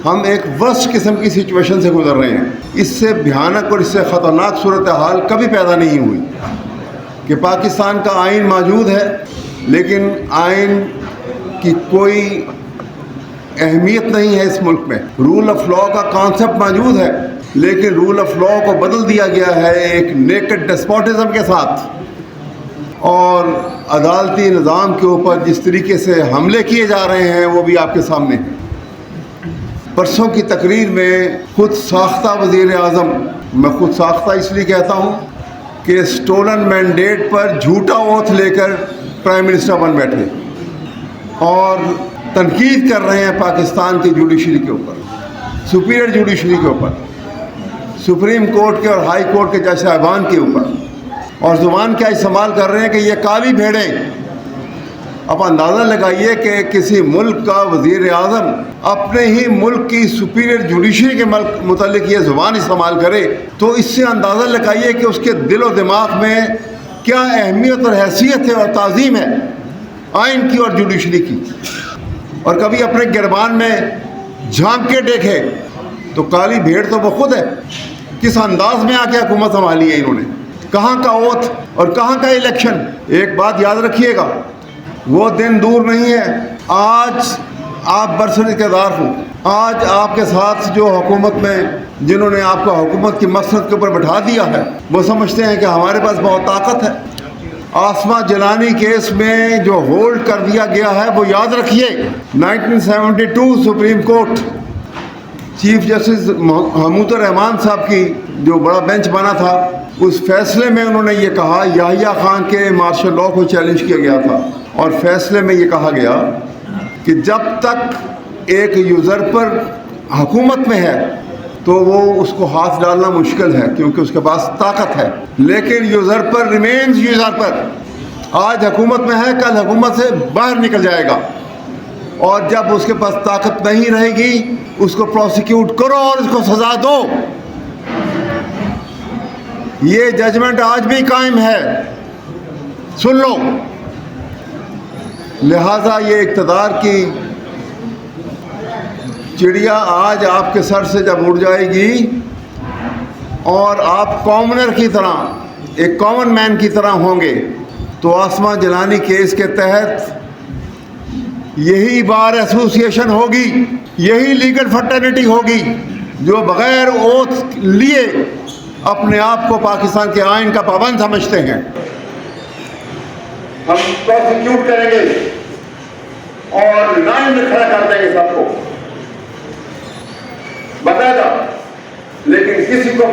हम एक वर्स्ट किस्म की सिचुएशन से गुजर रहे हैं। इससे भयानक और इससे ख़तरनाक सूरत हाल कभी पैदा नहीं हुई कि पाकिस्तान का आइन मौजूद है लेकिन आइन की कोई अहमियत नहीं है इस मुल्क में। रूल ऑफ लॉ का कॉन्सेप्ट मौजूद है लेकिन रूल ऑफ लॉ को बदल दिया गया है एक नेकेड डेस्पोटिज्म के साथ। और अदालती निज़ाम के ऊपर जिस तरीके से हमले किए जा रहे हैं वो भी आपके सामने है। परसों की तकरीर में खुद साख्ता वज़ीर आज़म, मैं खुद साख्ता इसलिए कहता हूँ कि स्टोलन मैंडेट पर झूठा ओथ लेकर प्राइम मिनिस्टर बन बैठे और तनकीद कर रहे हैं पाकिस्तान की जुडिशरी के ऊपर, सुपीरियर जुडिशरी के ऊपर, सुप्रीम कोर्ट के और हाई कोर्ट के जज साहिबान के ऊपर, और ज़ुबान क्या इस्तेमाल कर रहे हैं कि ये काली भेड़ें। अब अंदाज़ा लगाइए कि किसी मुल्क का वज़ीर आज़म अपने ही मुल्क की सुपीरियर जुडिशरी के मुतालिक ये ज़ुबान इस्तेमाल करे तो इससे अंदाज़ा लगाइए कि उसके दिल और दिमाग में क्या अहमियत और हैसियत है और ताज़ीम है आइन की और जुडिशरी की। और कभी अपने गिरबान में झांक के देखे तो काली भेड़ तो वो खुद है। किस अंदाज में आके हुकूमत संभाली है इन्होंने, कहाँ का ओथ और कहाँ का इलेक्शन। एक बात याद रखिएगा, वो दिन दूर नहीं है। आज आप बरसर-ए-इक़्तिदार हो, आज आपके साथ जो हुकूमत में जिन्होंने आपको हुकूमत की मसनद के ऊपर बैठा दिया है वो समझते हैं कि हमारे पास बहुत ताकत है। आसमा जलानी केस में जो होल्ड कर दिया गया है वो याद रखिए। 1972 Supreme Court chief justice Mahmood Rahman साहब की जो बड़ा बेंच बना था उस फैसले में उन्होंने ये कहा, याहिया खान के मार्शल लॉ को चैलेंज किया गया था और फैसले में ये कहा गया कि जब तक एक यूज़रपर हुकूमत में है तो वो उसको हाथ डालना मुश्किल है क्योंकि उसके पास ताकत है, लेकिन यूज़रपर रिमेन्स यूज़रपर। आज हुकूमत में है, कल हुकूमत से बाहर निकल जाएगा और जब उसके पास ताकत नहीं रहेगी उसको प्रोसिक्यूट करो और उसको सज़ा दो। ये जजमेंट आज भी कायम है, सुन लो। लिहाजा ये इक़्तिदार की चिड़िया आज आपके सर से जब उड़ जाएगी और आप कॉमनर की तरह, एक कॉमन मैन की तरह होंगे तो आसमा जलानी केस के तहत यही बार एसोसिएशन होगी, यही लीगल फर्टर्निटी होगी जो बग़ैर ओथ लिए अपने आप को पाकिस्तान के आइन का पाबंद समझते हैं। हम प्रोसिक्यूट करेंगे और लाइन में खड़ा कर देंगे सबको, बताएगा, लेकिन किसी को